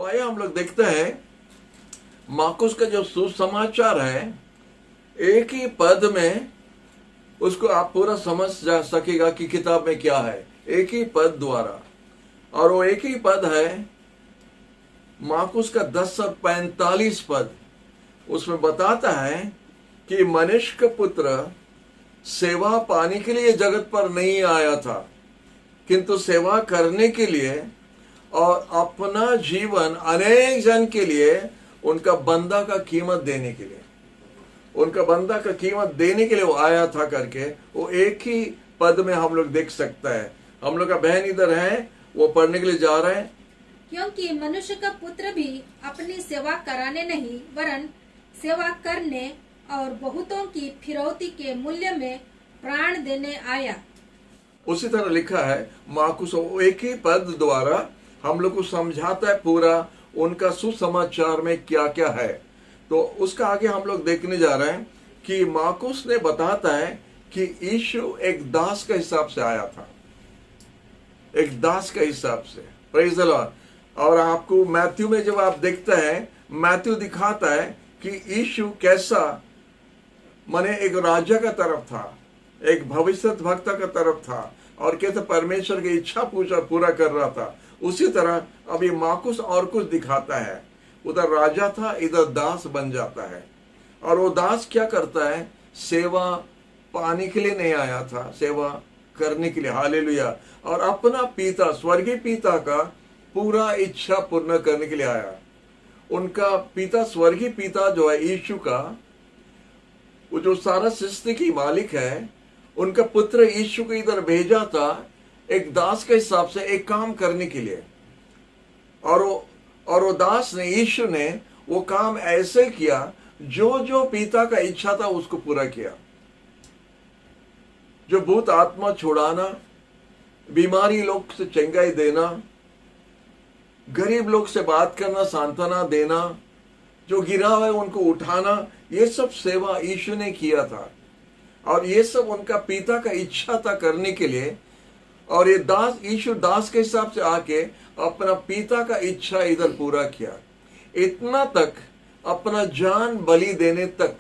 तो आइए हम लोग देखते हैं मार्कुस का जो सुसमाचार है, एक ही पद में उसको आप पूरा समझ जा सकेगा कि किताब में क्या है, एक ही पद द्वारा। और वो एक ही पद है मार्कुस का 10 और 45 पद। उसमें बताता है कि मनुष्य का पुत्र सेवा पाने के लिए जगत पर नहीं आया था, किंतु सेवा करने के लिए और अपना जीवन अनेक जन के लिए, उनका बंदा का कीमत देने के लिए, उनका बंदा का कीमत देने के लिए वो आया था करके वो एक ही पद में हम लोग देख सकता है। हम लोग का बहन इधर है, वो पढ़ने के लिए जा रहे हैं। क्योंकि मनुष्य का पुत्र भी अपनी सेवा कराने नहीं वरन सेवा करने और बहुतों की फिरौती के मूल्य में प्राण देने आया। उसी तरह लिखा है मार्कुस एक ही पद द्वारा हम लोग को समझाता है पूरा उनका सुसमाचार में क्या क्या है। तो उसका आगे हम लोग देखने जा रहे हैं कि मार्कुस ने बताता है कि यीशु एक दास के हिसाब से आया था, एक दास के हिसाब से। Praise the Lord. और आपको मैथ्यू में जब आप देखते हैं, मैथ्यू दिखाता है कि यीशु कैसा माने एक राजा का तरफ था, एक भविष्य वक्ता का तरफ था और कैसे परमेश्वर की इच्छा पूरा कर रहा था। उसी तरह अभी मार्कुस और कुछ दिखाता है, उधर राजा था, इधर दास बन जाता है। और वो दास क्या करता है, सेवा पाने के लिए नहीं आया था, सेवा करने के लिए। हालेलुया। और अपना पिता, स्वर्गीय पिता का पूरा इच्छा पूर्ण करने के लिए आया। उनका पिता, स्वर्गीय पिता जो है यीशु का, वो जो सारा सृष्टि की मालिक है, उनका पुत्र यीशु को इधर भेजा था एक दास के हिसाब से एक काम करने के लिए। और वो दास ने, यीशु ने वो काम ऐसे किया जो जो पिता का इच्छा था उसको पूरा किया। जो भूत आत्मा छुड़ाना, बीमारी लोग से चंगाई देना, गरीब लोग से बात करना, सांत्वना देना, जो गिरा हुआ है उनको उठाना, ये सब सेवा यीशु ने किया था। और ये सब उनका पिता का इच्छा था करने के लिए। और ये दास, यीशु दास के हिसाब से आके अपना पिता का इच्छा इधर पूरा किया। इतना तक, अपना जान बलि देने तक,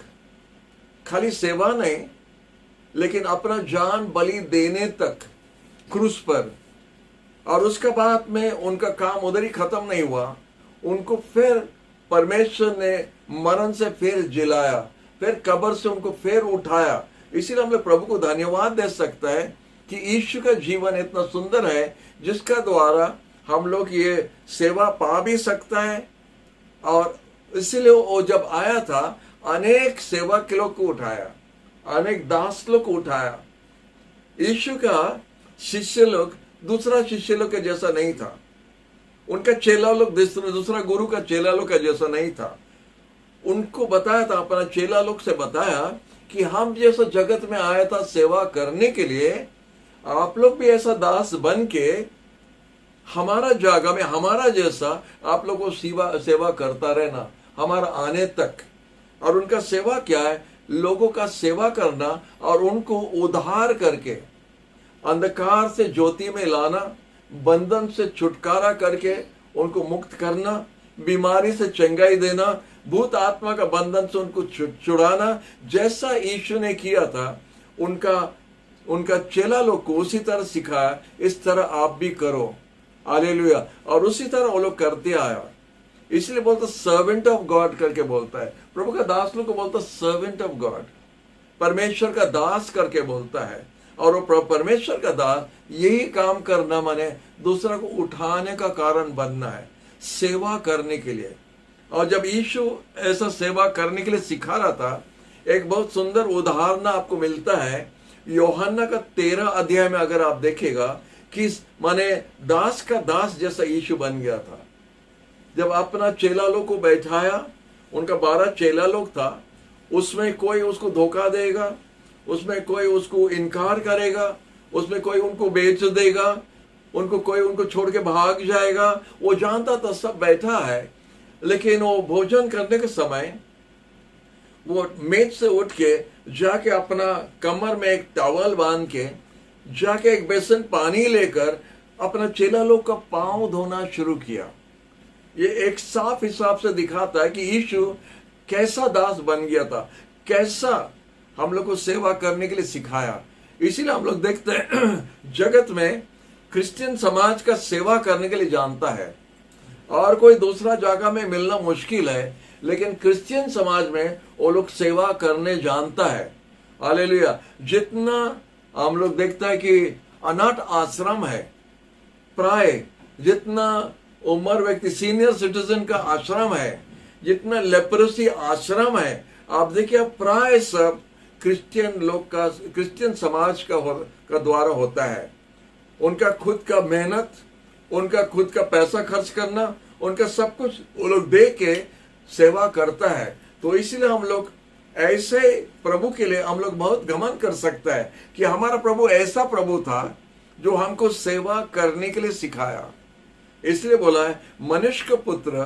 खाली सेवा नहीं लेकिन अपना जान बलि देने तक क्रूस पर। और उसके बाद में उनका काम उधर ही खत्म नहीं हुआ, उनको फिर परमेश्वर ने मरण से फिर जिलाया, फिर कब्र से उनको फिर उठाया। इसीलिए हम लोग प्रभु को धन्यवाद दे सकता है कि यीशु का जीवन इतना सुंदर है जिसका द्वारा हम लोग ये सेवा पा भी सकता है। और इसीलिए वो जब आया था अनेक सेवक के लोग को उठाया, अनेक दास लोग को उठाया। यीशु का शिष्य लोग दूसरा शिष्य लोग के जैसा नहीं था, उनका चेला लोग दूसरा गुरु का चेला लोग का जैसा नहीं था। उनको बताया था, अपना चेला लोग से बताया कि हम जैसा जगत में आया था सेवा करने के लिए, आप लोग भी ऐसा दास बन के हमारा जगह में हमारा जैसा आप लोग को सेवा करता रहना हमारा आने तक। और उनका सेवा क्या है, लोगों का सेवा करना और उनको उद्धार करके अंधकार से ज्योति में लाना, बंधन से छुटकारा करके उनको मुक्त करना, बीमारी से चंगाई देना, भूत आत्मा का बंधन से उनको छुड़ाना। जैसा यीशु ने किया था उनका चेला लोग को उसी तरह सिखाया, इस तरह आप भी करो। हालेलुया। और उसी तरह वो लोग करते आया। इसलिए बोलता सर्वेंट ऑफ गॉड करके बोलता है, प्रभु का दास लोग को बोलता सर्वेंट ऑफ गॉड, परमेश्वर का दास करके बोलता है। और वो परमेश्वर का दास यही काम करना माने दूसरा को उठाने का कारण बनना है, सेवा करने के लिए। और जब यीशु ऐसा सेवा करने के लिए सिखा रहा था, एक बहुत सुंदर उदाहरण आपको मिलता है यूहन्ना का 13 अध्याय में। अगर आप देखेगा कि माने दास का दास जैसा यीशु बन गया था। जब अपना चेला लोग को बैठाया, उनका 12 चेला लोग था, उसमें कोई उसको धोखा देगा, उसमें कोई उसको इनकार करेगा, उसमें कोई उनको बेच देगा, कोई उनको छोड़ के भाग जाएगा। वो जानता था सब बैठा है, लेकिन वो भोजन करने के समय वो मेज से उठ के जाके अपना कमर में एक टॉवल बांध के जाके एक बेसन पानी लेकर अपना चेला लोग का पांव धोना शुरू किया। ये एक साफ हिसाब से दिखाता है कि यीशु कैसा दास बन गया था, कैसा हम लोग को सेवा करने के लिए सिखाया। इसीलिए हम लोग देखते हैं जगत में क्रिश्चियन समाज का सेवा करने के लिए जानता है, और कोई दूसरा जगह में मिलना मुश्किल है, लेकिन क्रिश्चियन समाज में वो लोग सेवा करने जानता है। हालेलुया। जितना हम लोग देखता है कि अनाथ आश्रम है, प्राय जितना उम्र व्यक्ति सीनियर सिटीजन का आश्रम है, जितना लेप्रोसी आश्रम है, आप देखिए प्राय सब क्रिश्चियन लोग का, क्रिश्चियन समाज का द्वारा होता है। उनका खुद का मेहनत, उनका खुद का पैसा खर्च करना, उनका सब कुछ वो लोग दे के सेवा करता है। तो इसीलिए हम लोग ऐसे प्रभु के लिए हम लोग बहुत घमंड कर सकता है कि हमारा प्रभु ऐसा प्रभु था जो हमको सेवा करने के लिए सिखाया। इसलिए बोला है मनुष्य का पुत्र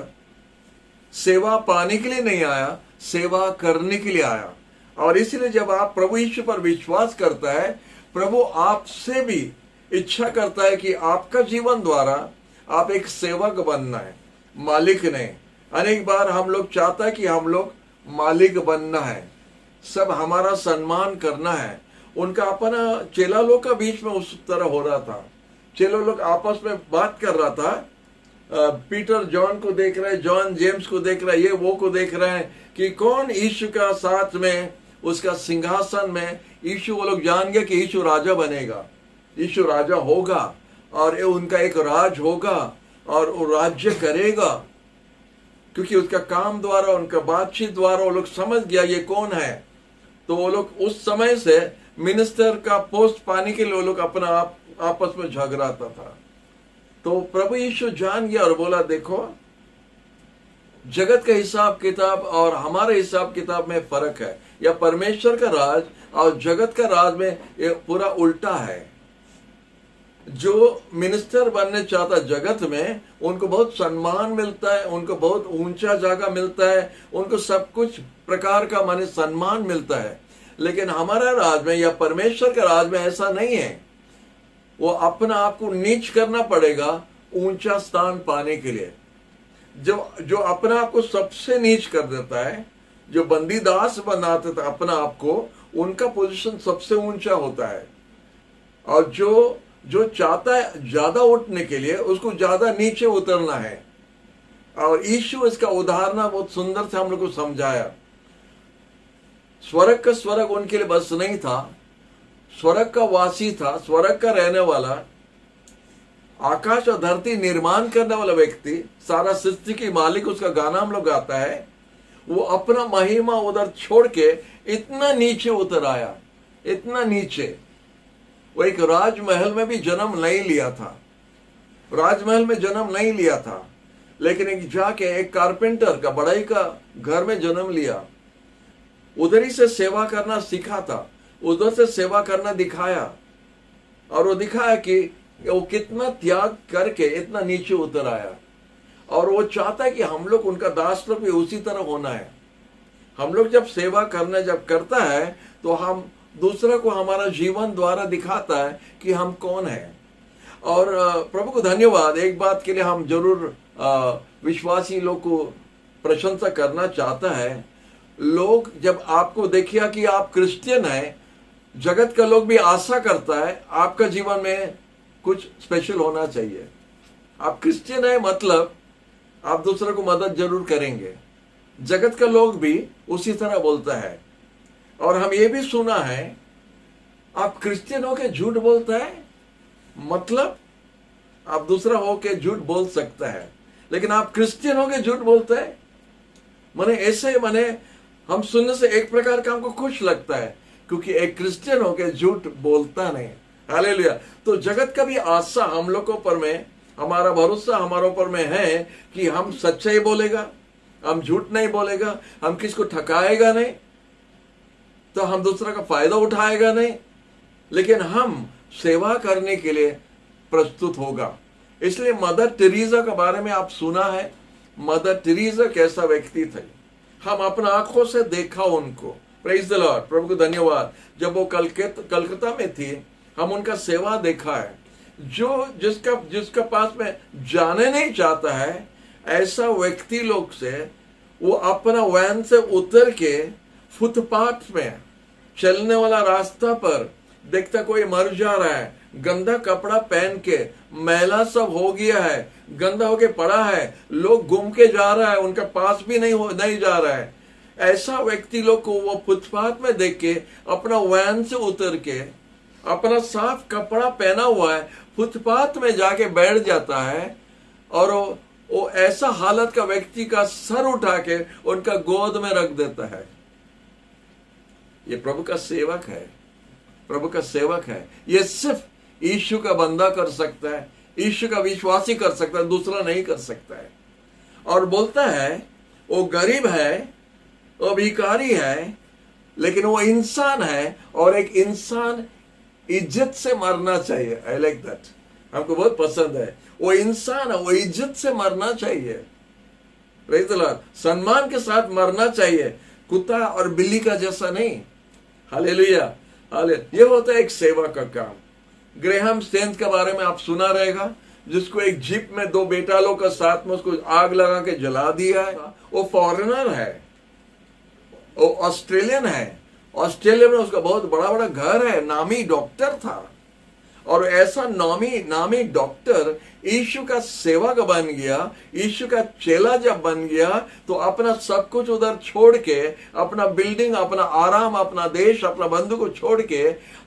सेवा पाने के लिए नहीं आया, सेवा करने के लिए आया। और इसलिए जब आप प्रभु यीशु पर विश्वास करता है, प्रभु आपसे भी इच्छा करता है कि आपका जीवन द्वारा आप एक सेवक बनना है, मालिक नहीं। अनेक बार हम लोग चाहता है कि हम लोग मालिक बनना है, सब हमारा सम्मान करना है। उनका अपना चेला लोग का बीच में उस तरह हो रहा था। चेला लोग आपस में बात कर रहा था, पीटर जॉन को देख रहे हैं, जॉन जेम्स को देख रहे हैं, ये वो को देख रहे हैं कि कौन यीशु का साथ में उसका सिंहासन में यीशु, वो लोग जान गए कि यीशु राजा बनेगा, यीशु राजा होगा और उनका एक राज होगा और वो राज्य करेगा, क्योंकि उसका काम द्वारा, उनका बातचीत द्वारा वो लोग समझ गया ये कौन है। तो वो लोग उस समय से मिनिस्टर का पोस्ट पाने के लिए वो लोग अपना आपस में झगड़ाता था। तो प्रभु यीशु जान गया और बोला देखो, जगत का हिसाब किताब और हमारे हिसाब किताब में फर्क है, या परमेश्वर का राज और जगत का राज में ये पूरा उल्टा है। जो मिनिस्टर बनने चाहता जगत में, उनको बहुत सम्मान मिलता है, उनको बहुत ऊंचा जगह मिलता है, उनको सब कुछ प्रकार का माने सम्मान मिलता है। लेकिन हमारा राज में या परमेश्वर के राज में ऐसा नहीं है। वो अपना आप को नीच करना पड़ेगा ऊंचा स्थान पाने के लिए। जो अपना आप को सबसे नीच कर देता है, जो बंदी दास बनाते थे अपना आप को, उनका पोजीशन सबसे ऊंचा होता है। और जो चाहता है ज्यादा उठने के लिए, उसको ज्यादा नीचे उतरना है। और यीशु इसका उदाहरण बहुत सुंदर से हम लोग को समझाया। स्वर्ग का स्वर्ग उनके लिए बस नहीं था, स्वर्ग का वासी था, स्वर्ग का रहने वाला, आकाश और धरती निर्माण करने वाला व्यक्ति, सारा सृष्टि की मालिक, उसका गाना हम लोग गाता है। वो अपना महिमा उधर छोड़ के इतना नीचे उतर आया, इतना नीचे। वो एक राजमहल में भी जन्म नहीं लिया था, राजमहल में जन्म नहीं लिया था, लेकिन एक जाके एक कारपेंटर का, बड़ाई का घर में जन्म लिया। उधर ही से सेवा करना सीखा था, उधर से सेवा करना दिखाया, और वो दिखाया कि वो कितना त्याग करके इतना नीचे उतर आया। और वो चाहता है कि हम लोग उनका दास लोग भी उसी तरह होना है। हम लोग जब सेवा करना जब करता है, तो हम दूसरा को हमारा जीवन द्वारा दिखाता है कि हम कौन है। और प्रभु को धन्यवाद, एक बात के लिए हम जरूर विश्वासी लोग को प्रशंसा करना चाहता है। लोग जब आपको देखिए कि आप क्रिश्चियन हैं, जगत का लोग भी आशा करता है आपका जीवन में कुछ स्पेशल होना चाहिए। आप क्रिश्चियन है मतलब आप दूसरे को मदद जरूर करेंगे। जगत का लोग भी उसी तरह बोलता है। और हम ये भी सुना है, आप क्रिश्चियन होके झूठ बोलता है, मतलब आप दूसरा होके झूठ बोल सकता है, लेकिन आप क्रिश्चियन होके झूठ बोलता है। माने ऐसे, माने हम सुनने से एक प्रकार का हमको खुश लगता है, क्योंकि एक क्रिश्चियन होके झूठ बोलता नहीं। हालेलुया। तो जगत का भी आशा हम लोगों पर में, हमारा भरोसा हमारे ऊपर में है कि हम सच्चाई बोलेगा, हम झूठ नहीं बोलेगा, हम किसको ठकाएगा नहीं, तो हम दूसरा का फायदा उठाएगा नहीं, लेकिन हम सेवा करने के लिए प्रस्तुत होगा। इसलिए मदर टेरेसा के बारे में आप सुना है। मदर टेरेसा कैसा व्यक्ति थे, हम अपना आंखों से देखा उनको। प्रेज द लॉर्ड, प्रभु को धन्यवाद। जब वो कलकत्ता में थी, हम उनका सेवा देखा है। जो जिसका पास में जाने नहीं चाहता है, ऐसा व्यक्ति लोग से वो अपना वैन से उतर के फुटपाथ में चलने वाला रास्ता पर देखता कोई मर जा रहा है, गंदा कपड़ा पहन के, मैला सब हो गया है, गंदा होके पड़ा है, लोग घूम के जा रहा है, उनके पास भी नहीं जा रहा है। ऐसा व्यक्ति लोग को वो फुटपाथ में देख के अपना वैन से उतर के अपना साफ कपड़ा पहना हुआ है फुटपाथ में जाके बैठ जाता है और वो ऐसा हालत का व्यक्ति का सर उठा के उनका गोद में रख देता है। ये प्रभु का सेवक है, प्रभु का सेवक है। ये सिर्फ यीशु का बंदा कर सकता है, यीशु का विश्वासी कर सकता है, दूसरा नहीं कर सकता है। और बोलता है वो गरीब है, वो भिखारी है, लेकिन वो इंसान है और एक इंसान इज्जत से मरना चाहिए। आई लाइक दैट, हमको बहुत पसंद है। वो इंसान है, वो इज्जत से मरना चाहिए, प्रेज़ द लॉर्ड, सम्मान के साथ मरना चाहिए, कुत्ता और बिल्ली का जैसा नहीं। Hallelujah, hallelujah. ये होता है एक सेवा का काम। ग्रेहम स्टेन्स के बारे में आप सुना रहेगा, जिसको एक जीप में 2 बेटा लोग का साथ में उसको आग लगा के जला दिया है। वो फॉरेनर है, वो ऑस्ट्रेलियन है, ऑस्ट्रेलिया में उसका बहुत बड़ा बड़ा घर है, नामी डॉक्टर था। और ऐसा नामी डॉक्टर यीशु का सेवक बन गया, यीशु का चेला जब बन गया तो अपना सब कुछ उधर छोड़ के, अपना बिल्डिंग, अपना आराम, अपना देश, अपना बंधु को छोड़ के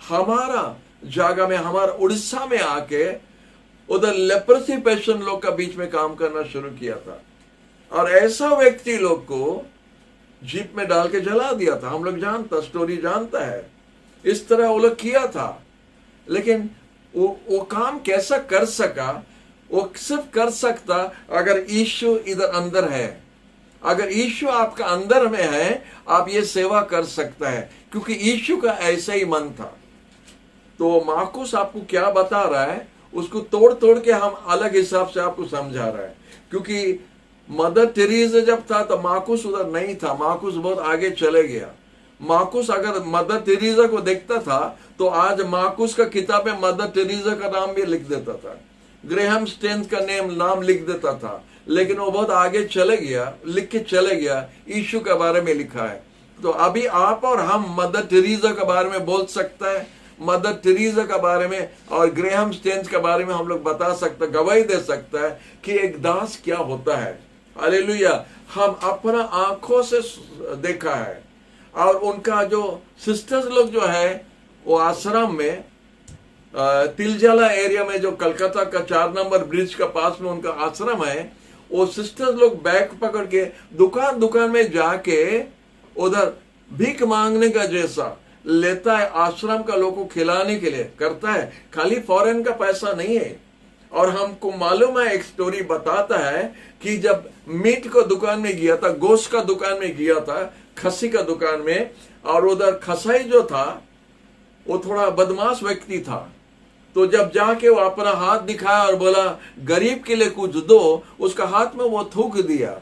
हमारा जगह में, हमारा उड़ीसा में आके उधर लेप्रोसी पेशेंट लोग का बीच में काम करना शुरू किया था। और ऐसा व्यक्ति लोग को जीप में डाल के जला दिया था। हम लोग जानता, स्टोरी जानता है, इस तरह वो लोग किया था। लेकिन वो काम कैसा कर सका? वो सिर्फ कर सकता अगर यीशु इधर अंदर है। अगर यीशु आपका अंदर में है, आप ये सेवा कर सकता है, क्योंकि यीशु का ऐसा ही मन था। तो मार्कुस आपको क्या बता रहा है, उसको तोड़ तोड़ के हम अलग हिसाब से आपको समझा रहा है। क्योंकि मदर टेरेसा जब था तो मार्कुस उधर नहीं था, मार्कुस बहुत आगे चले गया। मार्कुस अगर मदर टेरेसा को देखता था तो आज मार्कुस का किताब में मदर टेरेसा का नाम भी लिख देता था, ग्रेहम स्टेन्स का नाम लिख देता था। लेकिन वो बहुत आगे चले गया, लिख के चले गया, यीशु के बारे में लिखा है। तो अभी आप और हम मदर टेरेसा के बारे में बोल सकता है, मदर टेरेसा के बारे में और ग्रेहम स्टेन्स के बारे में हम लोग बता सकते, गवाही दे सकता है कि एक दास क्या होता है। हालेलुया। हम अपना आंखों से देखा है। और उनका जो सिस्टर्स लोग जो है वो आश्रम में तिलजाला एरिया में, जो कलकत्ता का 4 नंबर ब्रिज का पास में उनका आश्रम है, वो सिस्टर्स लोग बैग पकड़ के दुकान दुकान में जाके उधर भीख मांगने का जैसा लेता है, आश्रम का लोगों को खिलाने के लिए करता है। खाली फॉरेन का पैसा नहीं है। और हमको मालूम है, एक स्टोरी बताता है कि जब मीट को दुकान में गया था, गोश्त का दुकान में गया था, खसी का दुकान में, और उधर खसाई जो था वो थोड़ा बदमाश व्यक्ति था। तो जब जाके वो अपना हाथ दिखाया और बोला गरीब के लिए कुछ दो, उसका हाथ में वो थूक दिया।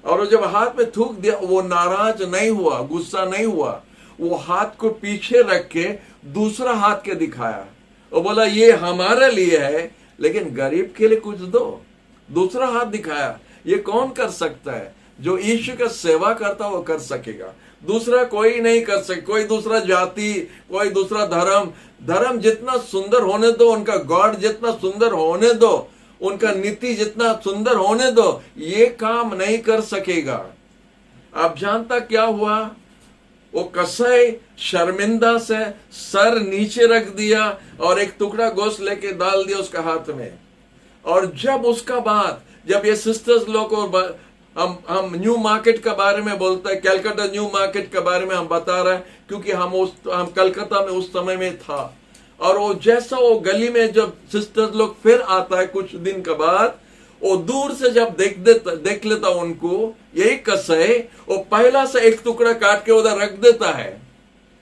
और जब हाथ में थूक दिया, वो नाराज नहीं हुआ, गुस्सा नहीं हुआ। वो हाथ को पीछे रख के दूसरा हाथ के दिखाया, वो बोला ये हमारे लिए है, लेकिन गरीब के लिए कुछ दो। दूसरा हाथ दिखाया। ये कौन कर सकता है? जो यीशु का सेवा करता वो कर सकेगा, दूसरा कोई नहीं कर सके। कोई दूसरा जाति, कोई दूसरा धर्म जितना सुंदर होने दो, उनका गॉड जितना सुंदर होने दो, उनका नीति जितना सुंदर होने दो, ये काम नहीं कर सकेगा। आप जानता क्या हुआ? वो कसाई शर्मिंदा से सर नीचे रख दिया और एक टुकड़ा गोश्त लेके डाल दिया उसका हाथ में। और जब उसका बाद, जब ये सिस्टर्स लोग को हम न्यू मार्केट के बारे में बोलते हैं, कलकत्ता न्यू मार्केट के बारे में हम बता रहे हैं, क्योंकि हम कलकत्ता में उस समय में था। और वो जैसा वो गली में जब सिस्टर्स लोग फिर आता है कुछ दिन के बाद, वो दूर से जब देख लेता उनको, यही कसाई, वो पहला से एक टुकड़ा काट के उधर रख देता है,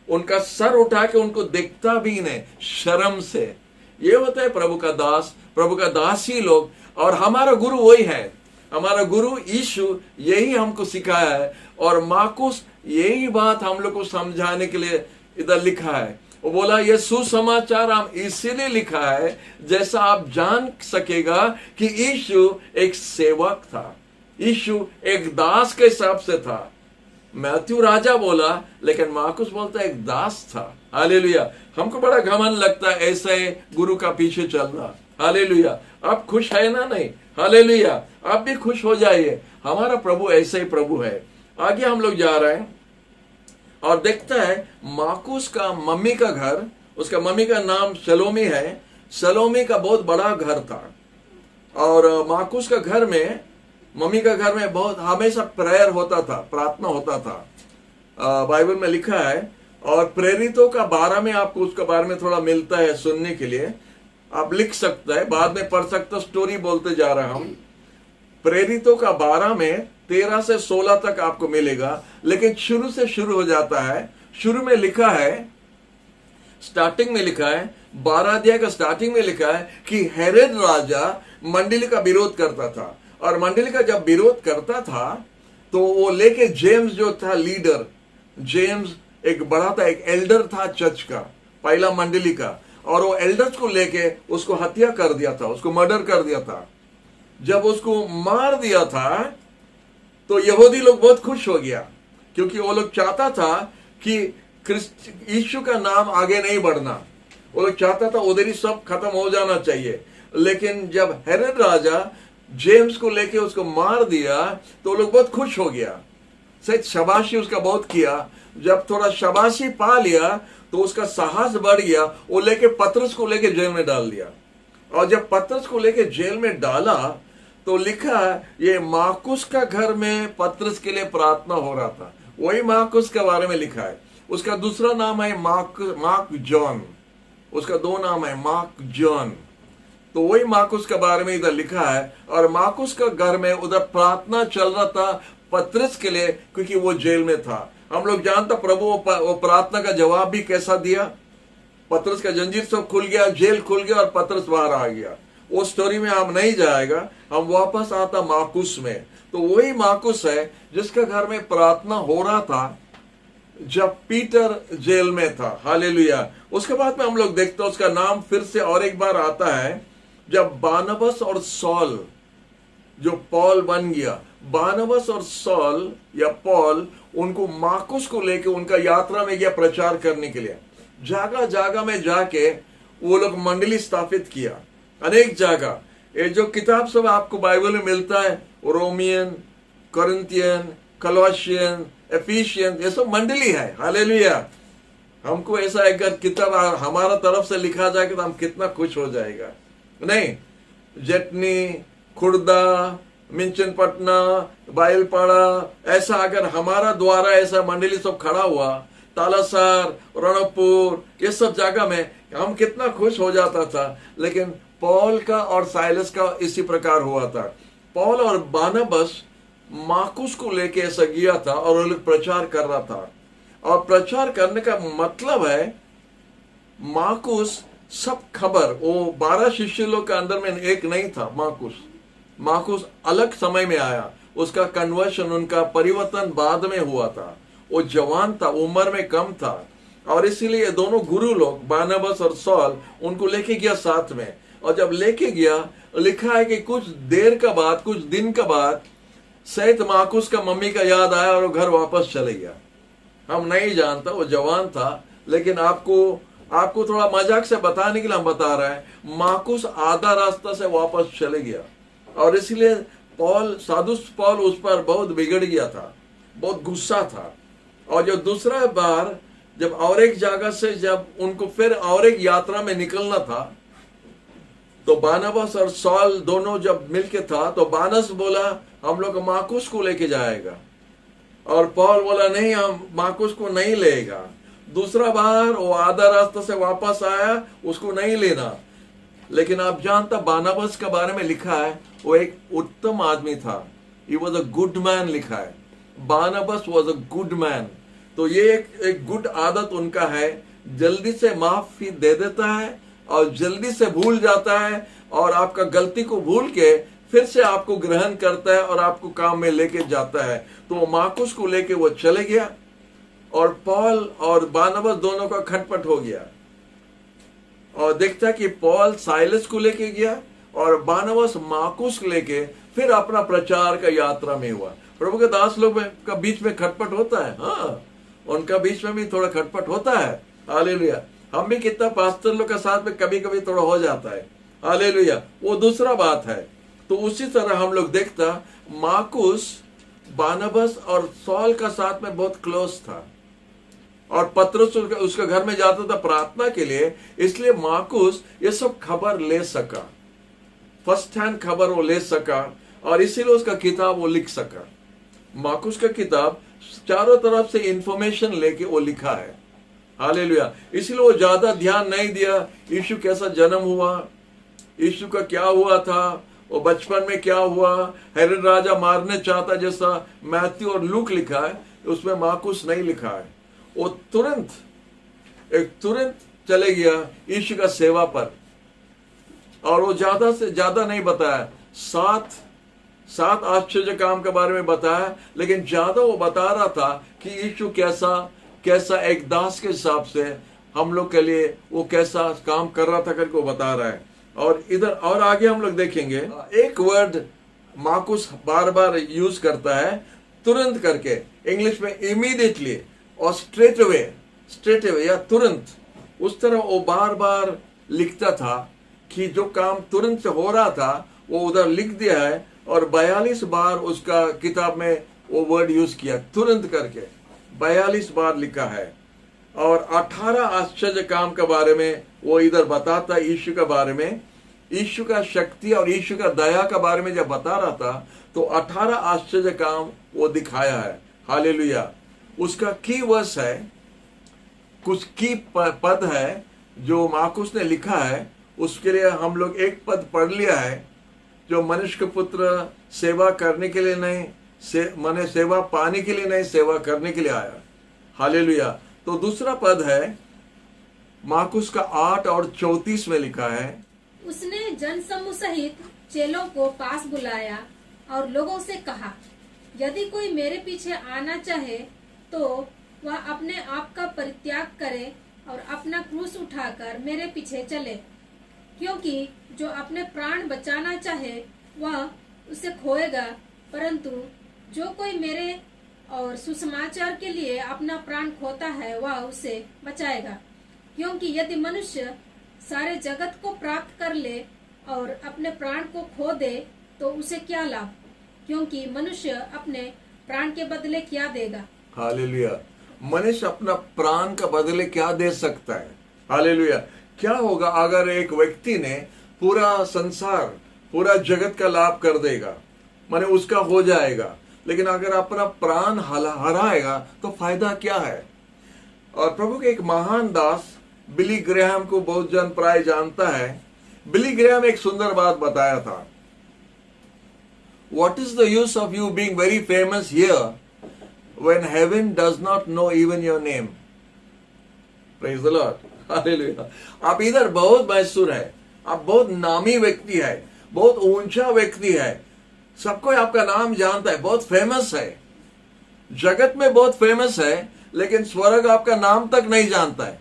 उनका सर उठा के उनको देखता भी नहीं, शर्म से। ये होता है प्रभु का दास, प्रभु का दासी लोग। और हमारा गुरु वही है, हमारा गुरु यीशु यही हमको सिखाया है। और मार्कुस यही बात हम लोग को समझाने के लिए इधर लिखा है। वो बोला ये सुसमाचार हम इसीलिए लिखा है जैसा आप जान सकेगा कि यीशु एक सेवक था, यीशु एक दास के हिसाब से था। मैथ्यू राजा बोला, लेकिन मार्कुस बोलता एक दास था। हालेलुया। हमको बड़ा घमंड लगता है ऐसे गुरु का पीछे चलना। हालेलुया। आप खुश है ना? नहीं। हालेलुया। आप भी खुश हो जाइए, हमारा प्रभु ऐसे ही प्रभु है। आगे हम लोग जा रहे हैं और देखता है मार्कुस का मम्मी का घर, उसका मम्मी का नाम सलोमी है। सलोमी का बहुत बड़ा घर था और मार्कुस का घर में, मम्मी का घर में बहुत हमेशा प्रेयर होता था, प्रार्थना होता था। बाइबल में लिखा है और प्रेरितों का 12 में आपको उसके बारे में थोड़ा मिलता है सुनने के लिए। आप लिख सकते हैं, बाद में पढ़ सकते, स्टोरी बोलते जा रहा हूं। प्रेरितों का 12 में 13 से 16 तक आपको मिलेगा, लेकिन शुरू से शुरू हो जाता है। शुरू में लिखा है, स्टार्टिंग में लिखा है, 12 अध्याय का स्टार्टिंग में लिखा है कि हेरोद राजा मंडली का विरोध करता था और मंडली का जब विरोध करता था तो वो लेके जेम्स जो था लीडर, जेम्स एक बड़ा था, एक एल्डर था चर्च का, पहला मंडली का, और वो एल्डर्स को लेके उसको हत्या कर दिया था, उसको मर्डर कर दिया था। जब उसको मार दिया था तो यहूदी लोग बहुत खुश हो गया, क्योंकि वो लोग चाहता था कि यीशु का नाम आगे नहीं बढ़ना, वो लोग चाहता था उधर ही सब खत्म हो जाना चाहिए। लेकिन जब हेरोद राजा जेम्स को लेके उसको मार दिया तो लोग बहुत खुश हो गया, सच शाबाशी उसका बहुत किया। जब थोड़ा शाबाशी पा लिया तो उसका साहस बढ़ गया, वो लेके पतरस को लेके जेल में डाल दिया। और जब पतरस को लेके जेल में डाला तो लिखा ये मार्कुस का घर में पतरस के लिए प्रार्थना हो रहा था। वही मार्कुस के बारे में लिखा है। उसका दूसरा नाम है मार्क जॉन, उसका 2 नाम है मार्क जॉन। तो वही मार्कुस के बारे में इधर लिखा है। और मार्कुस का घर में उधर प्रार्थना चल रहा था पतरस के लिए, क्योंकि वो जेल में था। हम लोग जानते प्रभु वो प्रार्थना का जवाब भी कैसा दिया। पतरस का जंजीर सब खुल गया, जेल खुल गया और पतरस बाहर आ गया। वो स्टोरी में हम नहीं जाएगा, हम वापस आता मार्कुस में। तो वही मार्कुस है जिसका घर में प्रार्थना हो रहा था जब पीटर जेल में था। हालेलुया। उसके बाद में हम लोग देखते हैं उसका नाम फिर से और एक बार आता है जब बारनबास और सॉल, जो पॉल बन गया, बारनबास और सॉल या पॉल, उनको मार्कुस को लेके उनका यात्रा में गया प्रचार करने के लिए। जगह जगह में जाके वो लोग मंडली स्थापित किया, अनेक जगह। ये जो किताब सब आपको बाइबल में मिलता है, रोमियन, कोरिंथियन, कॉलोसियन, एफिशियन, ये सब मंडली है। हालेलुया। हमको ऐसा अगर किताब हमारा तरफ से लिखा जाए तो हम कितना खुश हो जाएगा। नहीं, जटनी, खुर्दा, मिंचनपटना, बाइलपाड़ा, ऐसा अगर हमारा द्वारा ऐसा मंडली सब खड़ा हुआ, तालासर, रणपुर, ये सब जगह में हम कितना खुश हो जाता था। लेकिन पॉल का और साइलस का इसी प्रकार हुआ था। पॉल और बारनबास मार्कुस को लेके ऐसा गया था और वो लोग प्रचार कर रहा था। और प्रचार करने का मतलब है मार्कुस सब खबर, वो 12 शिष्य लोग के अंदर में एक नहीं था। मार्कुस अलग समय में आया, उसका कन्वर्शन, उनका परिवर्तन बाद में हुआ था। वो जवान था, उम्र में कम था, और इसीलिए दोनों गुरु लोग बारनबास और सॉल उनको लेके गया साथ में। और जब लेके गया, लिखा है कि कुछ देर का बाद, कुछ दिन का बाद शायद मार्कुस का मम्मी का याद आया और वो घर वापस चले गया। हम नहीं जानता, वो जवान था। लेकिन आपको थोड़ा मजाक से बताने के लिए हम बता रहे हैं, मार्कुस आधा रास्ता से वापस चले गया और इसलिए साधु पॉल उस पर बहुत बिगड़ गया था, बहुत गुस्सा था। और जो दूसरा बार जब और एक जगह से जब उनको फिर और एक यात्रा में निकलना था, तो बारनबास और सॉल दोनों जब मिलके था, तो बारनबास बोला हम लोग मार्कुस को लेके जाएगा, और पॉल बोला नहीं, हम मार्कुस को नहीं लेगा। दूसरा बार वो आधा रास्ता से वापस आया, उसको नहीं लेना। लेकिन आप जानता बारनबास के बारे में लिखा है वो एक उत्तम आदमी था। He was a good man लिखा है। बारनबास वॉज अ गुड मैन। तो ये एक गुड आदत उनका है, जल्दी से माफी दे देता है और जल्दी से भूल जाता है, और आपका गलती को भूल के फिर से आपको ग्रहण करता है और आपको काम में लेके जाता है। तो मार्कुस को लेके वो चले गया और पॉल और बारनबास दोनों का खटपट हो गया। और देखता है कि पॉल साइलस को लेके गया और बारनबास मार्कुस लेके फिर अपना प्रचार का यात्रा में हुआ। प्रभु के दास लोग का बीच में खटपट होता है, हाँ, उनका बीच में भी थोड़ा खटपट होता है। हालेलुया। हम भी कितना पास्टर लोग के साथ में कभी कभी थोड़ा हो जाता है। हालेलुया, वो दूसरा बात है। तो उसी तरह हम लोग देखता मार्कुस बारनबास और सॉल का साथ में बहुत क्लोज था और पतरस उसके घर में जाता था प्रार्थना के लिए, इसलिए मार्कुस ये सब खबर ले सका, फर्स्ट हैंड खबर वो ले सका और इसीलिए उसका किताब वो लिख सका। मार्कुस का किताब चारों तरफ से इंफॉर्मेशन लेके वो लिखा है। हालेलुया। इसलिए वो ज्यादा ध्यान नहीं दिया यीशु कैसा जन्म हुआ, यीशु का क्या हुआ था, वो बचपन में क्या हुआ, हेरोद राजा मारने चाहता जैसा मैथ्यू और लूक लिखा है, उसमें मार्कुस नहीं लिखा है। वो तुरंत चले गया यीशु का सेवा पर और वो ज्यादा से ज्यादा नहीं बताया, सात आश्चर्य काम के बारे में बताया, लेकिन ज्यादा वो बता रहा था कि यीशु कैसा एक दास के हिसाब से हम लोग के लिए वो कैसा काम कर रहा था करके वो बता रहा है। और इधर और आगे हम लोग देखेंगे एक वर्ड मार्कुस बार बार यूज करता है, तुरंत करके, इंग्लिश में इमीडिएटली और स्ट्रेट अवे या तुरंत। उस तरह वो बार बार लिखता था कि जो काम तुरंत से हो रहा था वो उधर लिख दिया है और 42 बार उसका किताब में वो वर्ड यूज किया, तुरंत करके 42 बार लिखा है। और 18 आश्चर्य काम के बारे में वो इधर बताता यीशु के बारे में, यीशु का शक्ति और यीशु का दया के बारे में जब बता रहा था तो 18 आश्चर्य काम वो दिखाया है। हालेलुया। उसका की वर्स है, कुछ की पद है जो मार्कुस ने लिखा है, उसके लिए हम लोग एक पद पढ़ लिया है, जो मनुष्य के पुत्र सेवा करने के लिए नहीं, माने सेवा पाने के लिए नहीं, सेवा करने के लिए आया। हालेलुया। तो दूसरा पद है मार्कुस का 8 और 34 में लिखा है, उसने जनसमूह सहित चेलों को पास बुलाया और लोगों से कहा, यदि कोई मेरे पीछे आना चाहे तो वह अपने आप का परित्याग करे और अपना क्रूस उठाकर मेरे पीछे चले, क्योंकि जो अपने प्राण बचाना चाहे वह उसे खोएगा, परंतु जो कोई मेरे और सुसमाचार के लिए अपना प्राण खोता है वह उसे बचाएगा। क्योंकि यदि मनुष्य सारे जगत को प्राप्त कर ले और अपने प्राण को खो दे तो उसे क्या लाभ, क्योंकि मनुष्य अपने प्राण के बदले क्या देगा। हालेलुया। मनुष्य अपना प्राण का बदले क्या दे सकता है। हालेलुया। क्या होगा अगर एक व्यक्ति ने पूरा संसार, पूरा जगत का लाभ कर देगा, माने उसका हो जाएगा, लेकिन अगर अपना प्राण हराएगा तो फायदा क्या है। और प्रभु के एक महान दास बिली ग्रैहम को बहुत जन प्राय जानता है। बिली ग्रैहम एक सुंदर बात बताया था, What is the use of you being very famous here when heaven does not know even your name? Praise the Lord. Hallelujah. आप इधर बहुत मशहूर है, आप बहुत नामी व्यक्ति है, बहुत ऊंचा व्यक्ति है, सबको आपका नाम जानता है, बहुत फेमस है, जगत में बहुत फेमस है, लेकिन स्वर्ग आपका नाम तक नहीं जानता है।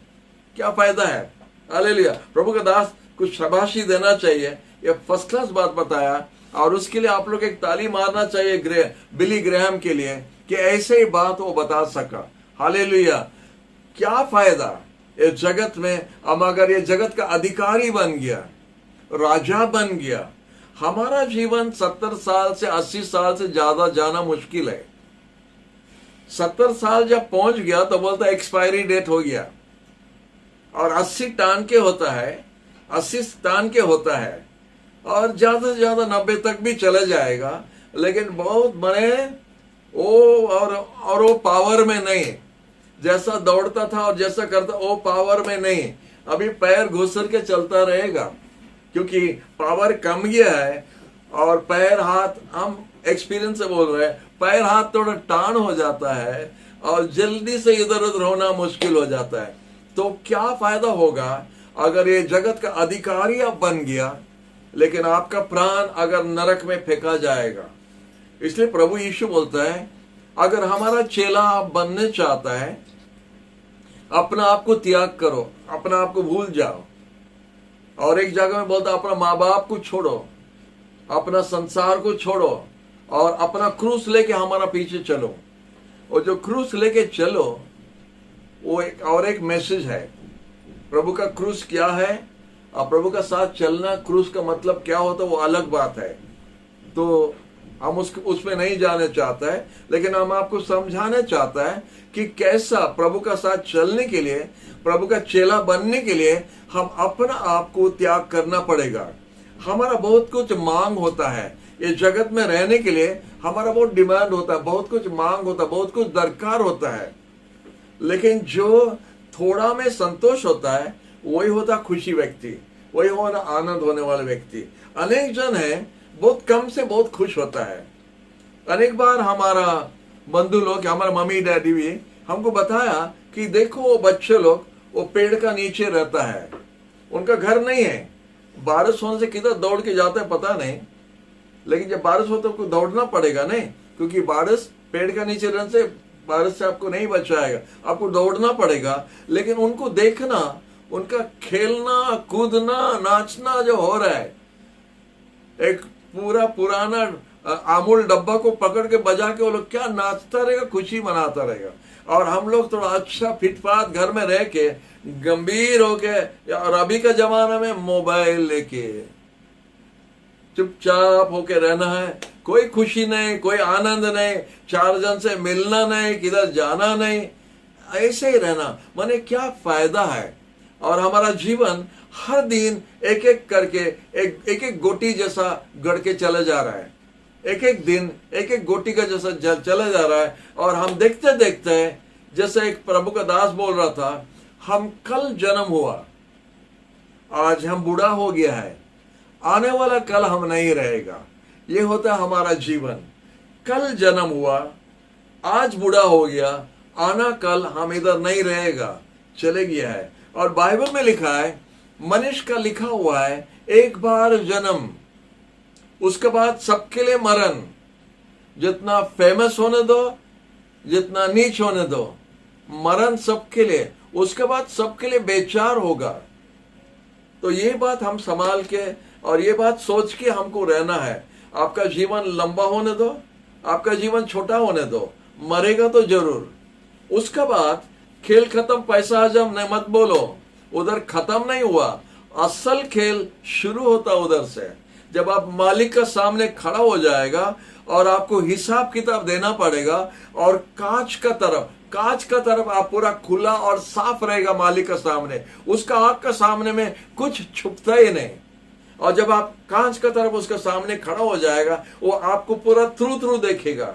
क्या फायदा है। हालेलुया। प्रभु का दास कुछ शाबाशी देना चाहिए, ये फर्स्ट क्लास बात बताया और उसके लिए आप लोग एक ताली मारना चाहिए बिली ग्रैहम के लिए कि ऐसे ही बात वो बता सका। हालेलुया। क्या फायदा इस जगत में, हम अगर ये जगत का अधिकारी बन गया, राजा बन गया, हमारा जीवन 70 साल से 80 साल से ज्यादा जाना मुश्किल है। 70 साल जब पहुंच गया तो बोलता एक्सपायरी डेट हो गया, और 80 टान के होता है, 80 टान के होता है, और ज्यादा से ज्यादा 90 तक भी चले जाएगा, लेकिन बहुत बड़े वो पावर में नहीं, जैसा दौड़ता था और जैसा करता वो पावर में नहीं, अभी पैर घुसर के चलता रहेगा, क्योंकि पावर कम गया है। और पैर हाथ, हम एक्सपीरियंस से बोल रहे हैं, पैर हाथ थोड़ा टान हो जाता है और जल्दी से इधर उधर होना मुश्किल हो जाता है। तो क्या फायदा होगा अगर ये जगत का अधिकारी आप बन गया, लेकिन आपका प्राण अगर नरक में फेंका जाएगा। इसलिए प्रभु यीशु बोलता है, अगर हमारा चेला आप बनने चाहता है, अपना आप को त्याग करो, अपना आप को भूल जाओ, और एक जगह में बोलता अपना माँ बाप को छोड़ो, अपना संसार को छोड़ो और अपना क्रूस लेके हमारा पीछे चलो। और जो क्रूस लेके चलो वो एक मैसेज है। प्रभु का क्रूस क्या है और प्रभु का साथ चलना, क्रूस का मतलब क्या होता है वो अलग बात है। तो हम उसमें नहीं जाने चाहता है, लेकिन हम आपको समझाना चाहता है कि कैसा प्रभु का साथ चलने के लिए, प्रभु का चेला बनने के लिए हम अपना आप को त्याग करना पड़ेगा। हमारा बहुत कुछ मांग होता है, ये जगत में रहने के लिए हमारा बहुत डिमांड होता है, बहुत कुछ मांग होता है, बहुत कुछ दरकार होता है। लेकिन जो थोड़ा में संतोष होता है वही होता खुशी व्यक्ति, वही होना आनंद होने वाले व्यक्ति। अनेक जन है बहुत कम से बहुत खुश होता है। अनेक बार हमारा बंधु लोग, हमारा मम्मी डैडी भी हमको बताया कि देखो वो बच्चे लोग वो पेड़ का नीचे रहता है, उनका घर नहीं है, बारिश होने से किधर दौड़ के जाता है पता नहीं, लेकिन जब बारिश हो तो आपको दौड़ना पड़ेगा नहीं, क्योंकि बारिश पेड़ का नीचे रहने से बारिश से आपको नहीं बचाएगा, आपको दौड़ना पड़ेगा। लेकिन उनको देखना, उनका खेलना कूदना नाचना जो हो रहा है, एक पूरा पुराना आमूल डब्बा को पकड़ के बजा के वो लोग क्या नाचता रहेगा, खुशी मनाता रहेगा। और हम लोग थोड़ा अच्छा फिटफाट घर में रह के गंभीर होके, और अभी का जमाना में मोबाइल लेके चुपचाप होके रहना है, कोई खुशी नहीं, कोई आनंद नहीं, चार जन से मिलना नहीं, किधर जाना नहीं, ऐसे ही रहना, माने क्या फायदा है। और हमारा जीवन हर दिन एक एक करके एक एक गोटी जैसा गढ़ के चले जा रहा है, एक एक दिन एक एक गोटी का जैसा चला जा रहा है। और हम देखते देखते, जैसे एक प्रभु का दास बोल रहा था, हम कल जन्म हुआ, आज हम बूढ़ा हो गया है, आने वाला कल हम नहीं रहेगा। ये होता है हमारा जीवन। कल जन्म हुआ, आज बूढ़ा हो गया, आना कल हम इधर नहीं रहेगा, चले गया है। और बाइबल में लिखा है, मनुष्य का लिखा हुआ है, एक बार जन्म, उसके बाद सबके लिए मरण। जितना फेमस होने दो, जितना नीच होने दो, मरण सबके लिए, उसके बाद सबके लिए बेचार होगा। तो ये बात हम संभाल के और ये बात सोच के हमको रहना है। आपका जीवन लंबा होने दो, आपका जीवन छोटा होने दो, मरेगा तो जरूर। उसके बाद खेल खत्म, पैसा हजम नहीं मत बोलो, उधर खत्म नहीं हुआ, असल खेल शुरू होता उधर से। जब आप मालिक का सामने खड़ा हो जाएगा और आपको हिसाब किताब देना पड़ेगा, और कांच का तरफ आप पूरा खुला और साफ रहेगा मालिक का सामने, उसका आंख का सामने में कुछ छुपता ही नहीं। और जब आप कांच का तरफ उसके सामने खड़ा हो जाएगा, वो आपको पूरा थ्रू देखेगा,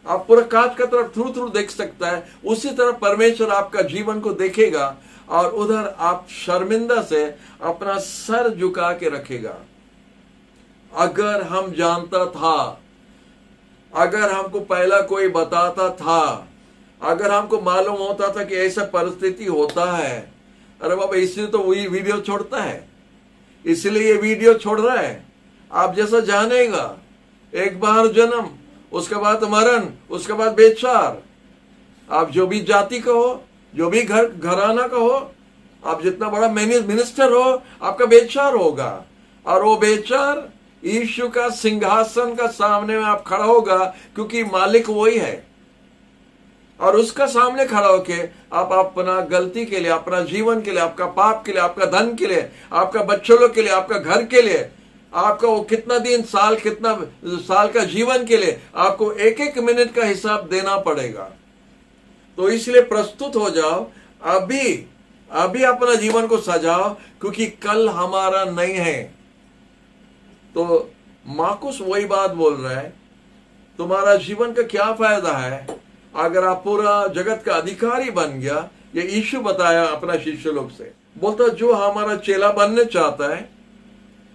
आप पूरा कांच का तरफ थ्रू देख सकता है। उसी तरह परमेश्वर आपका जीवन को देखेगा और उधर आप शर्मिंदा से अपना सर झुका के रखेगा। अगर हम जानता था, अगर हमको पहला कोई बताता था, अगर हमको मालूम होता था कि ऐसा परिस्थिति होता है, अरे बाबा इसलिए तो वही वीडियो छोड़ता है, इसलिए ये वीडियो छोड़ रहा है। आप जैसा जानेगा, एक बार जन्म, उसके बाद मरण, उसके बाद बेचार। आप जो भी जाति का हो, जो भी घराना का हो, आप जितना बड़ा मिनिस्टर हो, आपका बेचार होगा। और वो बेचार यीशु का सिंहासन का सामने में आप खड़ा होगा, क्योंकि मालिक वही है। और उसका सामने खड़ा होके आप अपना गलती के लिए, अपना जीवन के लिए, आपका पाप के लिए, आपका धन के लिए, आपका बच्चों लोग के लिए, आपका घर के लिए, आपका वो कितना साल का जीवन के लिए आपको एक एक मिनट का हिसाब देना पड़ेगा। तो इसलिए प्रस्तुत हो जाओ, अभी अपना जीवन को सजाओ, क्योंकि कल हमारा नहीं है। तो मार्कुस वही बात बोल रहा है, तुम्हारा जीवन का क्या फायदा है अगर आप पूरा जगत का अधिकारी बन गया। ये यीशु बताया अपना शिष्य लोग से, बोलता जो हमारा चेला बनने चाहता है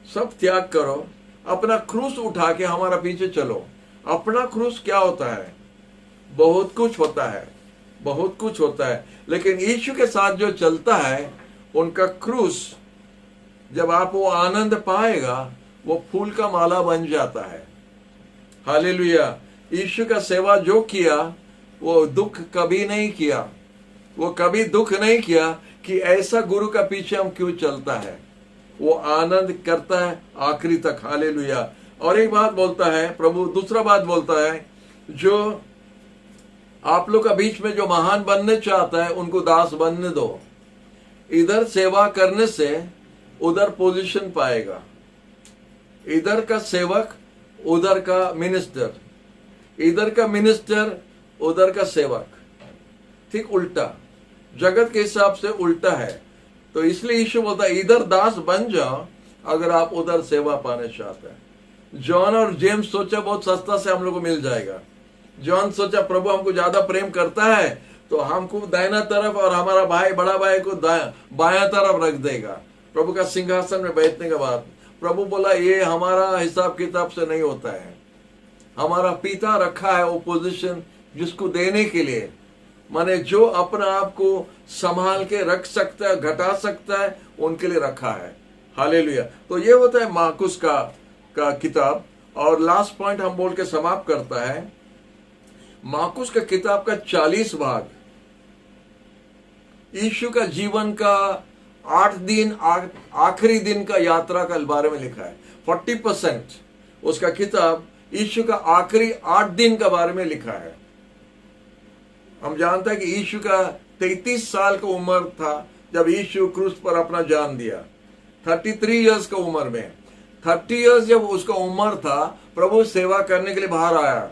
सब त्याग करो, अपना क्रूस उठा के हमारा पीछे चलो। अपना क्रूस क्या होता है? बहुत कुछ होता है, बहुत कुछ होता है। लेकिन यीशु के साथ जो चलता है, उनका क्रूस जब आप वो आनंद पाएगा, वो फूल का माला बन जाता है। हालेलुया। यीशु का सेवा जो किया, वो दुख कभी नहीं किया, वो कभी दुख नहीं किया, कि ऐसा गुरु का पीछे हम क्यों चलता है। वो आनंद करता है आखिरी तक। हालेलुया। और एक बात बोलता है प्रभु, दूसरा बात बोलता है, जो आप लोग का बीच में जो महान बनने चाहता है उनको दास बनने दो। इधर सेवा करने से उधर पोजीशन पाएगा, इधर का सेवक उधर का मिनिस्टर, इधर का मिनिस्टर उधर का सेवक। ठीक उल्टा, जगत के हिसाब से उल्टा है। तो इसलिए यीशु बोलता है इधर दास बन जाओ अगर आप उधर सेवा पाने चाहते हैं। जॉन और जेम्स सोचा बहुत सस्ता से हम लोग को मिल जाएगा। जॉन सोचा प्रभु हमको ज्यादा प्रेम करता है तो हमको दाहिना तरफ और हमारा भाई बड़ा भाई को बायां तरफ रख देगा प्रभु का सिंहासन में बैठने के बाद। प्रभु बोला ये हमारा हिसाब किताब से नहीं होता है। हमारा पिता रखा है वो पोजीशन जिसको देने के लिए, माने जो अपने आप को संभाल के रख सकता है, घटा सकता है, उनके लिए रखा है। हालेलुया। तो ये होता है मार्कुस का किताब। और लास्ट पॉइंट हम बोल के समाप्त करता है, मार्कुस का किताब का 40 भाग यीशु का जीवन का 8 दिन आखिरी दिन का यात्रा का बारे में लिखा है। 40% उसका किताब यीशु का आखिरी 8 दिन का बारे में लिखा है। हम जानते हैं कि यीशु का 33 साल का उम्र था जब यीशु क्रूस पर अपना जान दिया। 33 इयर्स का उम्र में, 30 इयर्स जब उसका उम्र था, प्रभु सेवा करने के लिए बाहर आया,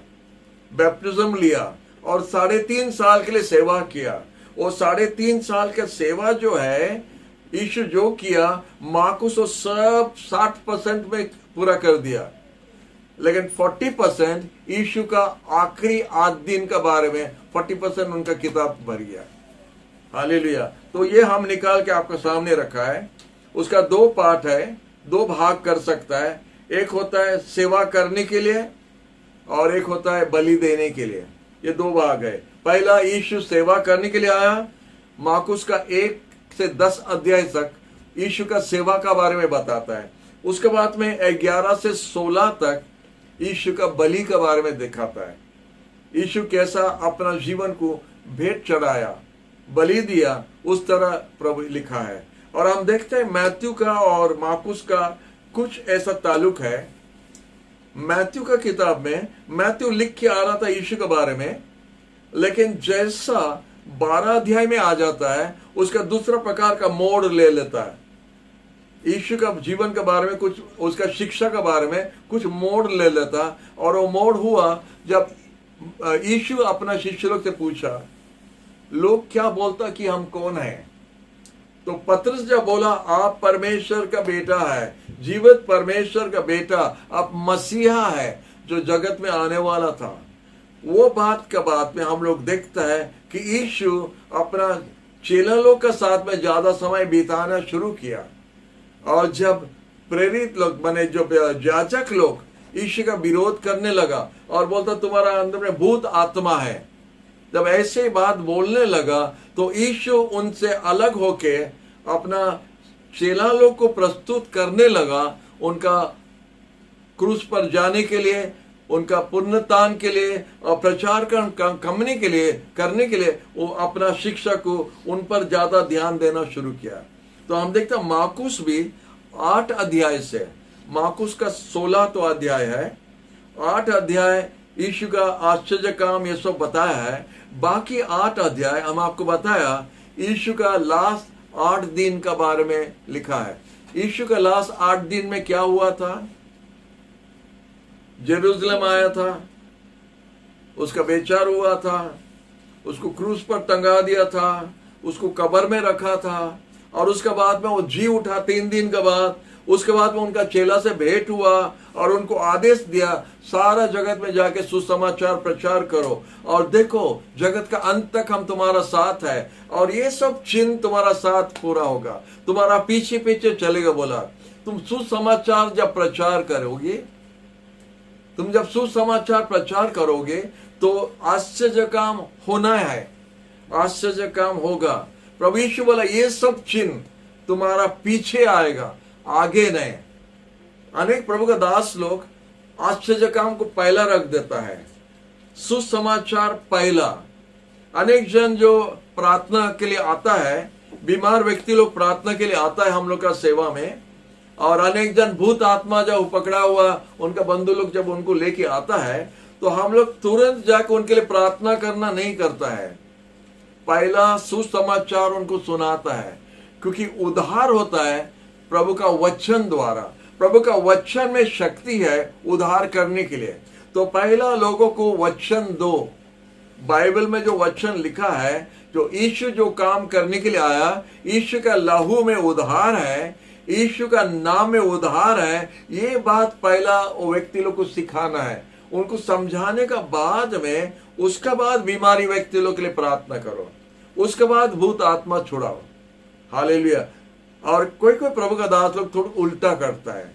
बैप्टिज्म लिया और 3.5 साल के लिए सेवा किया। वो 3.5 साल का सेवा जो है यीशु जो किया, मार्कुस वो सब 60% में पूरा कर दिया। लेकिन 40% यीशु का आखिरी 8 दिन का बारे में 40% उनका किताब भर गया। हालेलुया। तो ये हम निकाल के आपके सामने रखा है। उसका 2 पार्ट है, 2 भाग कर सकता है। एक होता है सेवा करने के लिए और एक होता है बलि देने के लिए। ये 2 भाग है। पहला यीशु सेवा करने के लिए आया। मार्कुस का 1 से 10 अध्याय तक यीशु का सेवा का बारे में बताता है। उसके बाद में 11 से 16 तक यीशु का बलि के बारे में दिखाता है। यीशु कैसा अपना जीवन को भेंट चढ़ाया, बलि दिया, उस तरह प्रभु लिखा है। और हम देखते हैं मैथ्यू का और मार्कुस का कुछ ऐसा ताल्लुक है। मैथ्यू का किताब में मैथ्यू लिख के आ रहा था यीशु के बारे में, लेकिन जैसा 12 अध्याय में आ जाता है उसका दूसरा प्रकार का मोड़ ले लेता है। यीशु का जीवन के बारे में कुछ, उसका शिक्षा के बारे में कुछ मोड़ ले लेता। और वो मोड़ हुआ जब यीशु अपना शिष्य लोग से पूछा, लोग क्या बोलता कि हम कौन हैं? तो पतरस जब बोला आप परमेश्वर का बेटा है, जीवित परमेश्वर का बेटा, आप मसीहा है जो जगत में आने वाला था, वो बात के बाद में हम लोग देखता है कि यीशु अपना चेला लोग के साथ में ज्यादा समय बिताना शुरू किया। और जब प्रेरित लोग बने, जो याजक लोग यीशु का विरोध करने लगा और बोलता तुम्हारा अंदर में भूत आत्मा है, जब ऐसे बात बोलने लगा तो यीशु उनसे अलग होके अपना चेला लोग को प्रस्तुत करने लगा, उनका क्रूस पर जाने के लिए, उनका पुनरुत्थान के लिए और प्रचार करने के लिए वो अपना शिक्षा को उन पर ज्यादा ध्यान देना शुरू किया। तो हम देखते हैं मार्कुस भी 8 अध्याय से, मार्कुस का 16 तो अध्याय है, 8 अध्याय यीशु का आश्चर्य काम ये सब बताया है। बाकी 8 अध्याय हम आपको बताया यीशु का लास्ट 8 दिन का बारे में लिखा है। यीशु का लास्ट 8 दिन में क्या हुआ था? जेरूसलम आया था, उसका बेचार हुआ था, उसको क्रूस पर टंगा दिया था, उसको कब्र में रखा था, और उसके बाद में वो जी उठा 3 दिन के बाद। उसके बाद में उनका चेला से भेंट हुआ और उनको आदेश दिया सारा जगत में जाके सुसमाचार प्रचार करो और देखो जगत का अंत तक हम तुम्हारा साथ है और ये सब चिन्ह तुम्हारा साथ पूरा होगा, तुम्हारा पीछे पीछे चलेगा। बोला तुम सुसमाचार जब प्रचार करोगे, तुम जब सुसमाचार प्रचार करोगे तो आश्चर्य काम होना है, आश्चर्य काम होगा। प्रभु यीशु बोला ये सब चिन्ह तुम्हारा पीछे आएगा, आगे नहीं। अनेक प्रभु का दास लोग आश्चर्य काम को पहला रख देता है, सुसमाचार पहला। अनेक जन जो प्रार्थना के लिए आता है बीमार व्यक्ति लोग प्रार्थना के लिए आता है हम लोग का सेवा में, और अनेक जन भूत आत्मा जब पकड़ा हुआ उनका बंधु लोग जब उनको लेके आता है, तो हम लोग तुरंत जाकर उनके लिए प्रार्थना करना नहीं करता है, पहला सुसमाचार उनको सुनाता है, क्योंकि उद्धार होता है प्रभु का वचन द्वारा। प्रभु का वचन में शक्ति है उद्धार करने के लिए। तो पहला लोगों को वचन दो। बाइबल में जो वचन लिखा है, जो यीशु जो काम करने के लिए आया, यीशु का लहू में उद्धार है, यीशु का नाम में उद्धार है, ये बात पहला वो व्यक्ति लोग को सिखाना है, उनको समझाने का बाद में, उसका बाद बीमारी व्यक्ति लोग के लिए प्रार्थना करो, उसके बाद भूत आत्मा छुड़ाओ। हालेलुया। और कोई कोई प्रभु का दास लोग थोड़ा उल्टा करता है,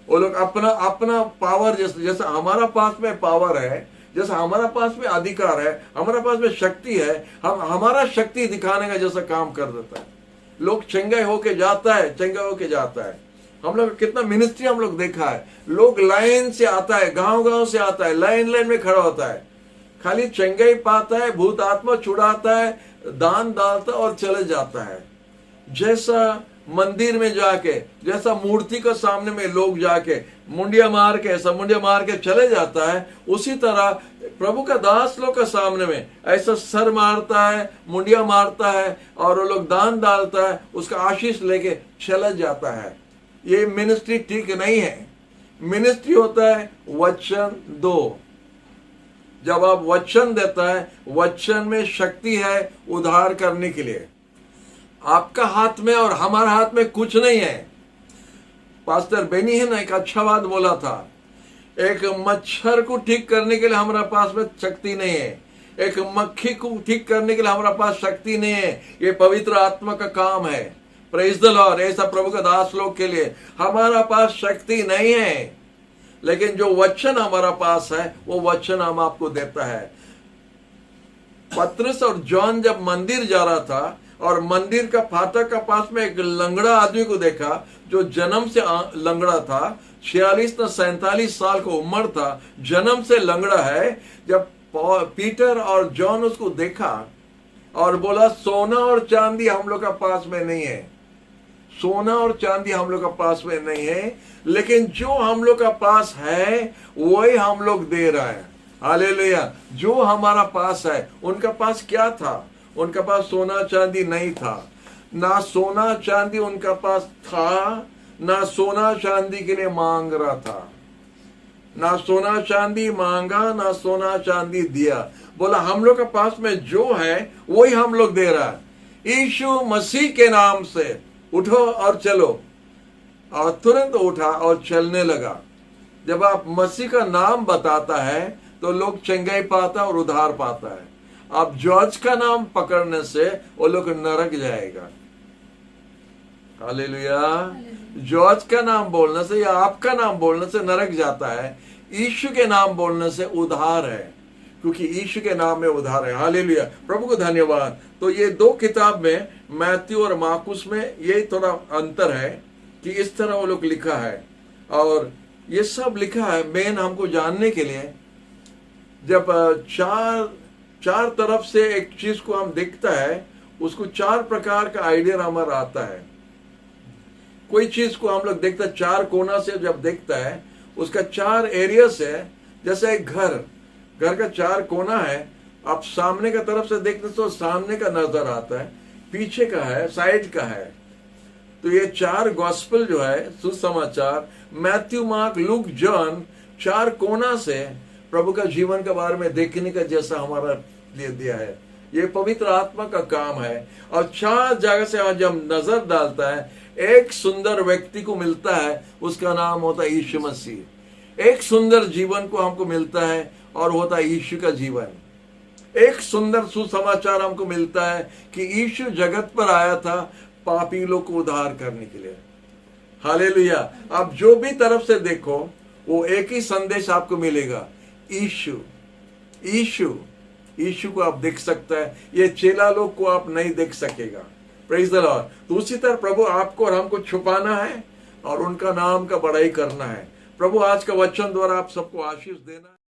वो लोग अपना अपना पावर, जैसा हमारा पास में पावर है, जैसा हमारा पास में अधिकार है, हमारा पास में शक्ति है, हम हमारा शक्ति दिखाने का जैसा काम कर देता है। लोग चंगा होके जाता है, चंगा होके जाता है। हम लोग कितना मिनिस्ट्री हम लोग देखा है, लोग लाइन से आता है, गांव गांव से आता है, लाइन लाइन में खड़ा होता है, खाली चंगाई पाता है, भूत आत्मा छुड़ाता है, दान डालता है और चले जाता है। जैसा मंदिर में जाके, जैसा मूर्ति के सामने में लोग जाके मुंडिया मार के, ऐसा मुंडिया मार के चले जाता है, उसी तरह प्रभु का दास लोग के सामने में ऐसा सर मारता है, मुंडिया मारता है, और वो लोग दान डालता है, उसका आशीष लेके चला जाता है। ये मिनिस्ट्री ठीक नहीं है। मिनिस्ट्री होता है वचन दो। जब आप वचन देता है, वचन में शक्ति है उद्धार करने के लिए। आपका हाथ में और हमारा हाथ में कुछ नहीं है। पास्टर बेनी है ना, एक अच्छा बात बोला था, एक मच्छर को ठीक करने के लिए हमारे पास में शक्ति नहीं है, एक मक्खी को ठीक करने के लिए हमारे पास शक्ति नहीं है, ये पवित्र आत्मा का काम है। Praise the Lord. ऐसा प्रभु का दास लोग के लिए हमारा पास शक्ति नहीं है, लेकिन जो वचन हमारा पास है वो वचन हम आपको देता है। पतरस और जॉन जब मंदिर जा रहा था और मंदिर का फाटक का पास में एक लंगड़ा आदमी को देखा, जो जन्म से लंगड़ा था, 46 या 47 साल को उम्र था, जन्म से लंगड़ा है। जब पीटर और जॉन उसको देखा और बोला, सोना और चांदी हम लोग का पास में नहीं है, सोना और चांदी हम लोग का पास में नहीं है, लेकिन जो हम लोग का पास है वही हम लोग दे रहा है। हालेलुया। जो हमारा पास है, उनका पास क्या था? उनका पास सोना चांदी नहीं था, ना सोना चांदी उनका पास था, ना सोना चांदी के लिए मांग रहा था, ना सोना चांदी मांगा, ना सोना चांदी दिया। बोला हम लोग के पास में जो है वही हम लोग दे रहा है। यीशु मसीह के नाम से उठो और चलो, और तुरंत उठा और चलने लगा। जब आप मसीह का नाम बताता है तो लोग चंगाई पाता और उद्धार पाता है। आप जॉर्ज का नाम पकड़ने से वो लोग नरक जाएगा। हालेलुया। जॉर्ज का नाम बोलने से या आपका नाम बोलने से नरक जाता है, यीशु के नाम बोलने से उद्धार है, क्योंकि यीशु के नाम में उद्धार है। हालेलुया। प्रभु को धन्यवाद। तो ये दो किताब में, मैथ्यू और मार्कुस में, ये थोड़ा अंतर है कि इस तरह वो लोग लिखा है, और ये सब लिखा है मेन हमको जानने के लिए। जब चार तरफ से एक चीज को हम देखता है, उसको 4 प्रकार का आइडिया हमारा आता है। कोई चीज को हम लोग देखते हैं 4 कोना से, जब देखता है उसका 4 एरिया से, जैसे एक घर का 4 कोना है, आप सामने का तरफ से देखते तो सामने का नजर आता है, पीछे का है, साइड का है। तो ये 4 गॉस्पेल जो है, सुसमाचार, मैथ्यू, मार्क, लूक, जॉन, 4 कोना से प्रभु का जीवन के बारे में देखने का जैसा हमारा लिए दिया है। ये पवित्र आत्मा का काम है। और 4 जगह से जब नजर डालता है, एक सुंदर व्यक्ति को मिलता है, उसका नाम होता है यीशु मसीह। एक सुंदर जीवन को हमको मिलता है और होता है यीशु का जीवन। एक सुंदर सुसमाचार हमको मिलता है कि यीशु जगत पर आया था पापी लोग को उद्धार करने के लिए। हालेलुया। आप जो भी तरफ से देखो वो एक ही संदेश आपको मिलेगा, यीशु यीशु यीशु को आप देख सकता है, ये चेला लोग को आप नहीं देख सकेगा। Praise the Lord. तो उसी तरह प्रभु आपको और हमको छुपाना है और उनका नाम का बड़ाई करना है। प्रभु आज का वचन द्वारा आप सबको आशीष देना है।